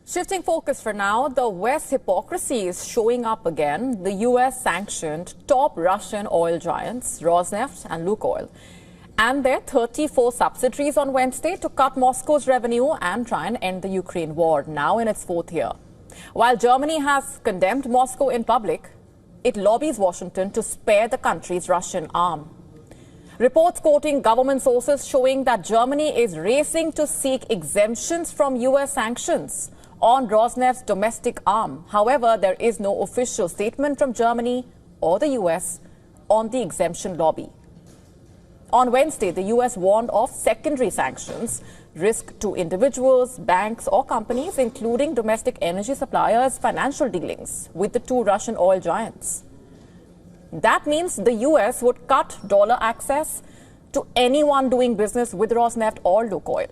Shifting focus for now, the West's hypocrisy is showing up again. The US sanctioned top Russian oil giants, Rosneft and Lukoil, and their 34 subsidiaries on Wednesday to cut Moscow's revenue and try and end the Ukraine war, now in its fourth year. While Germany has condemned Moscow in public, it lobbies Washington to spare the country's Russian arm. Reports quoting government sources showing that Germany is racing to seek exemptions from US sanctions on Rosneft's domestic arm. However, there is no official statement from Germany or the US on the exemption lobby. On Wednesday, the US warned of secondary sanctions, risk to individuals, banks or companies, including domestic energy suppliers' financial dealings with the two Russian oil giants. That means the US would cut dollar access to anyone doing business with Rosneft or Lukoil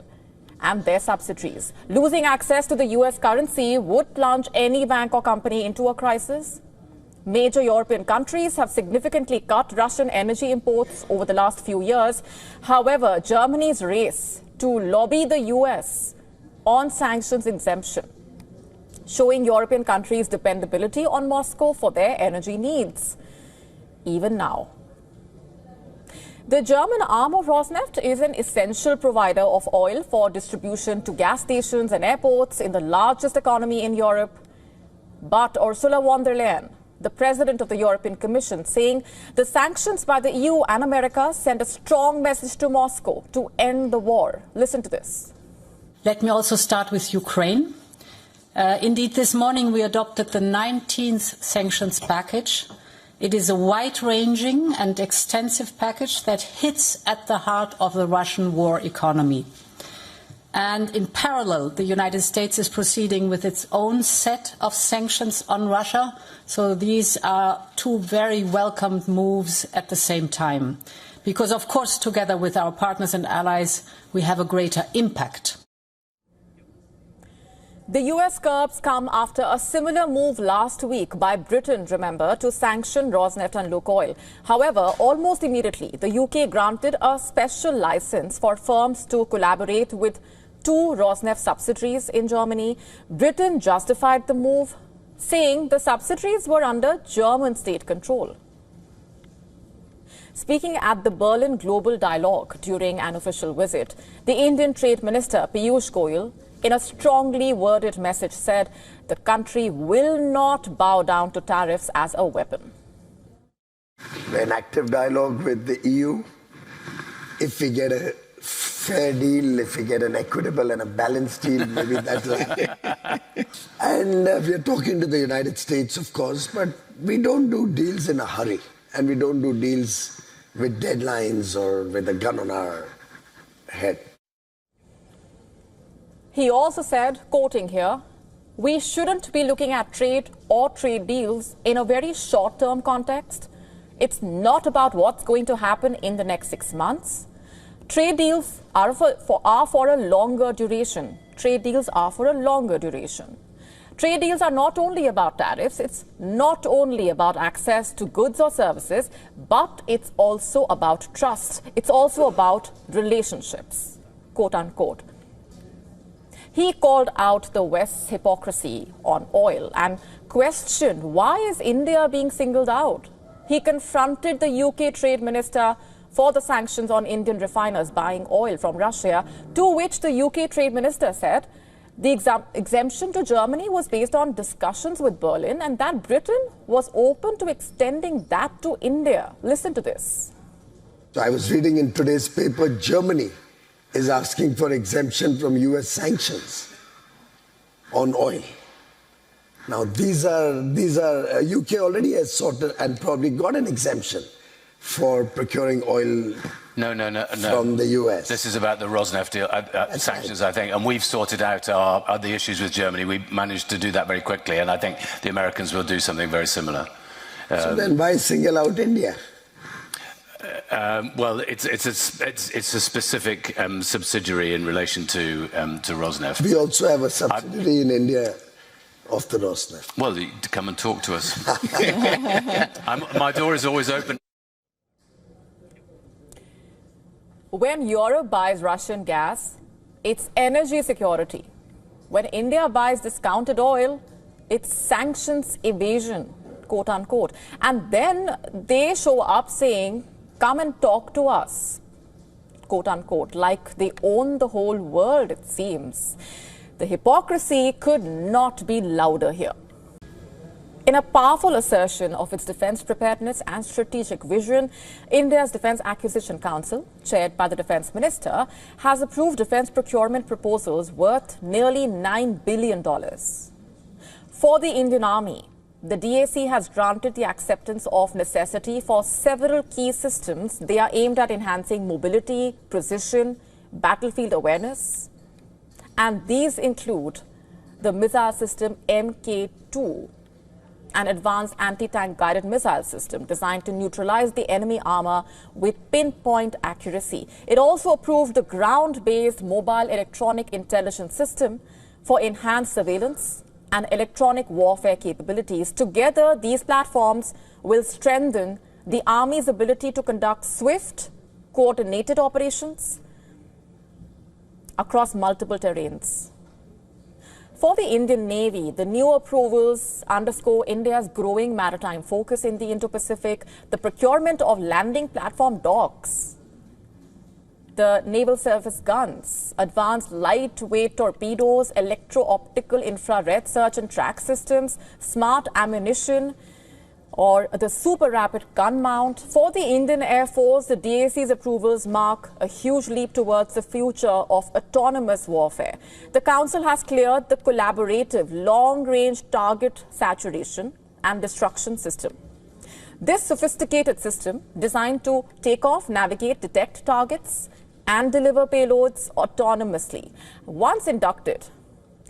and their subsidiaries. Losing access to the US currency would plunge any bank or company into a crisis. Major European countries have significantly cut Russian energy imports over the last few years. However, Germany's race to lobby the US on sanctions exemption, showing European countries' dependability on Moscow for their energy needs, even now. The German arm of Rosneft is an essential provider of oil for distribution to gas stations and airports in the largest economy in Europe. But Ursula von der Leyen, the president of the European Commission, saying the sanctions by the EU and America send a strong message to Moscow to end the war. Listen to this. Let me also start with Ukraine. Indeed, this morning we adopted the 19th sanctions package. It is a wide-ranging and extensive package that hits at the heart of the Russian war economy. And in parallel, the United States is proceeding with its own set of sanctions on Russia. So these are two very welcomed moves at the same time. Because, of course, together with our partners and allies, we have a greater impact. The US curbs come after a similar move last week by Britain, remember, to sanction Rosneft and Lukoil. However, almost immediately, the UK granted a special license for firms to collaborate with two Rosneft subsidiaries in Germany. Britain justified the move, saying the subsidiaries were under German state control. Speaking at the Berlin Global Dialogue during an official visit, the Indian Trade Minister Piyush Goyal, in a strongly worded message, said the country will not bow down to tariffs as a weapon. We're in active dialogue with the EU. If we get a fair deal, if we get an equitable and a balanced deal, maybe that's right. And we are talking to the United States, of course, but we don't do deals in a hurry. And we don't do deals with deadlines or with a gun on our head. He also said, quoting here, we shouldn't be looking at trade or trade deals in a very short-term context. It's not about what's going to happen in the next 6 months. Trade deals are for a longer duration. Trade deals are for a longer duration. Trade deals are not only about tariffs, it's not only about access to goods or services, but it's also about trust. It's also about relationships, quote unquote. He called out the West's hypocrisy on oil and questioned why is India being singled out. He confronted the UK Trade Minister for the sanctions on Indian refiners buying oil from Russia, to which the UK Trade Minister said the exemption to Germany was based on discussions with Berlin and that Britain was open to extending that to India. Listen to this. So I was reading in today's paper, Germany is asking for exemption from US sanctions on oil. Now these are UK already has sorted and probably got an exemption for procuring oil from the US. This is about the Rosneft deal, sanctions, right. I think, and we've sorted out the issues with Germany. We managed to do that very quickly, and I think the Americans will do something very similar. So then why single out India? Well, it's a specific subsidiary in relation to Rosneft. We also have a subsidiary in India of the Rosneft. Well, come and talk to us. My door is always open. When Europe buys Russian gas, it's energy security. when India buys discounted oil, it's sanctions evasion, quote unquote. And then they show up saying, come and talk to us, quote unquote, like they own the whole world, it seems. The hypocrisy could not be louder here. In a powerful assertion of its defense preparedness and strategic vision, India's Defense Acquisition Council, chaired by the Defense Minister, has approved defense procurement proposals worth nearly $9 billion. For the Indian Army, the DAC has granted the acceptance of necessity for several key systems. They are aimed at enhancing mobility, precision, battlefield awareness, and these include the missile system Mk2, an advanced anti-tank guided missile system designed to neutralize the enemy armor with pinpoint accuracy. It also approved the ground-based mobile electronic intelligence system for enhanced surveillance and electronic warfare capabilities. Together, these platforms will strengthen the Army's ability to conduct swift, coordinated operations across multiple terrains. For the Indian Navy, the new approvals underscore India's growing maritime focus in the Indo-Pacific, the procurement of landing platform docks, the naval surface guns, advanced lightweight torpedoes, electro-optical infrared search and track systems, smart ammunition, or the super rapid gun mount. For the Indian Air Force, the DAC's approvals mark a huge leap towards the future of autonomous warfare. The Council has cleared the collaborative long-range target saturation and destruction system. This sophisticated system, designed to take off, navigate, detect targets, and deliver payloads autonomously. Once inducted,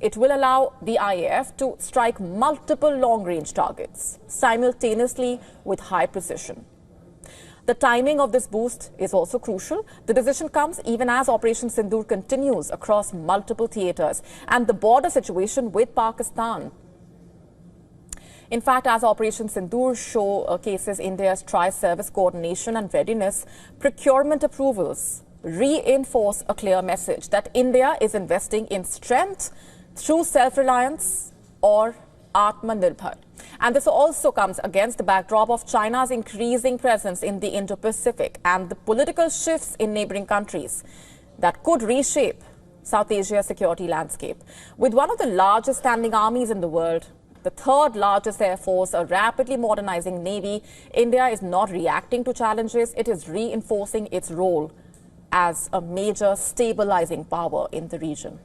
it will allow the IAF to strike multiple long-range targets simultaneously with high precision. The timing of this boost is also crucial. The decision comes even as Operation Sindoor continues across multiple theatres and the border situation with Pakistan. In fact, as Operation Sindoor showcases India's tri-service coordination and readiness, procurement approvals reinforce a clear message that India is investing in strength through self-reliance or Atmanirbhar. And this also comes against the backdrop of China's increasing presence in the Indo-Pacific and the political shifts in neighboring countries that could reshape South Asia's security landscape. With one of the largest standing armies in the world, the third largest air force, a rapidly modernizing navy, India is not reacting to challenges, it is reinforcing its role as a major stabilizing power in the region.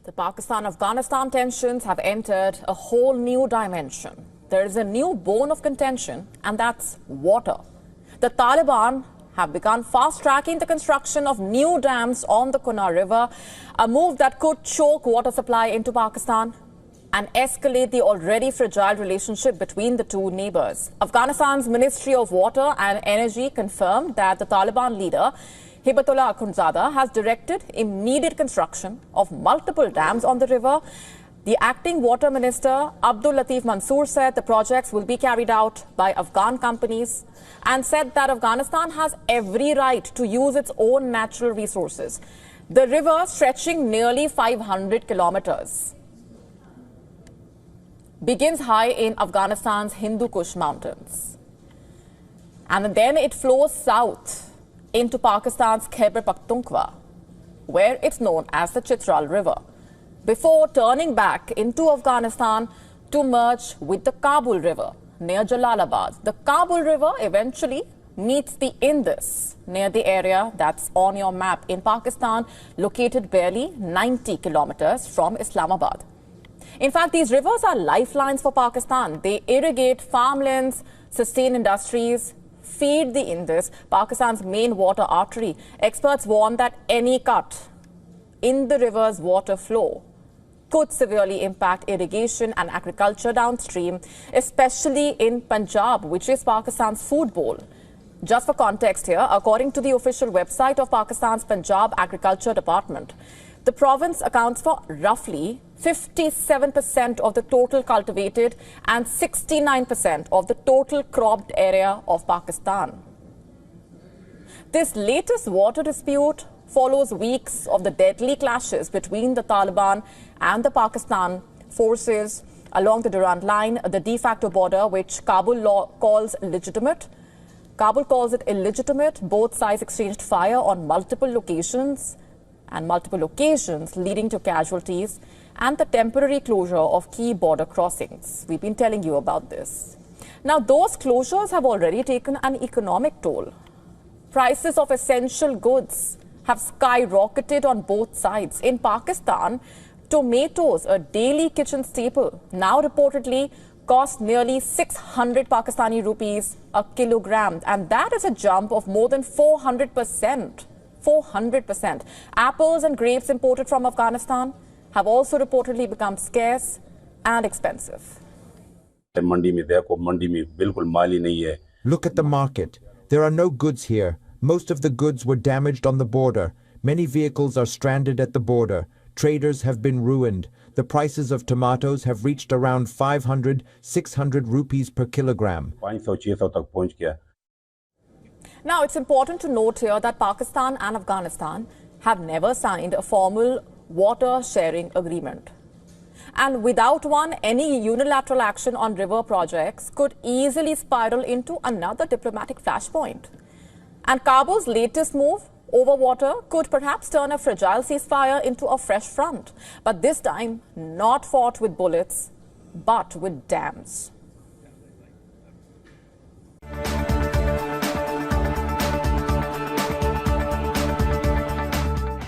The Pakistan-Afghanistan tensions have entered a whole new dimension. There is a new bone of contention, and that's water. The Taliban have begun fast-tracking the construction of new dams on the Kunar River, a move that could choke water supply into Pakistan and escalate the already fragile relationship between the two neighbors. Afghanistan's Ministry of Water and Energy confirmed that the Taliban leader, Hibatullah has directed immediate construction of multiple dams on the river. The acting water minister, Abdul Latif Mansoor, said the projects will be carried out by Afghan companies and said that Afghanistan has every right to use its own natural resources. The river, stretching nearly 500 kilometers, begins high in Afghanistan's Hindu Kush mountains. And then it flows south into Pakistan's Khyber Pakhtunkhwa, where it's known as the Chitral River, before turning back into Afghanistan to merge with the Kabul River near Jalalabad. The Kabul River eventually meets the Indus near the area that's on your map in Pakistan, located barely 90 kilometers from Islamabad. In fact, these rivers are lifelines for Pakistan. They irrigate farmlands, sustain industries, feed the Indus, Pakistan's main water artery. Experts warn that any cut in the river's water flow could severely impact irrigation and agriculture downstream, especially in Punjab, which is Pakistan's food bowl. Just for context here, according to the official website of Pakistan's Punjab Agriculture Department, the province accounts for roughly 57% of the total cultivated and 69% of the total cropped area of Pakistan. This latest water dispute follows weeks of the deadly clashes between the Taliban and the Pakistan forces along the Durand Line, the de facto border which Kabul law calls legitimate. Kabul calls it illegitimate. Both sides exchanged fire on multiple locations and multiple occasions, leading to casualties and the temporary closure of key border crossings. We've been telling you about this. Now, those closures have already taken an economic toll. Prices of essential goods have skyrocketed on both sides. In Pakistan, tomatoes, a daily kitchen staple, now reportedly cost nearly 600 Pakistani rupees a kilogram, and that is a jump of more than 400%. 400%. Apples and grapes imported from Afghanistan have also reportedly become scarce and expensive. Look at the market. There are no goods here. Most of the goods were damaged on the border. Many vehicles are stranded at the border. Traders have been ruined. The prices of tomatoes have reached around 500, 600 rupees per kilogram. Now, it's important to note here that Pakistan and Afghanistan have never signed a formal water sharing agreement. And without one, any unilateral action on river projects could easily spiral into another diplomatic flashpoint. And Kabul's latest move over water could perhaps turn a fragile ceasefire into a fresh front, but this time not fought with bullets, but with dams.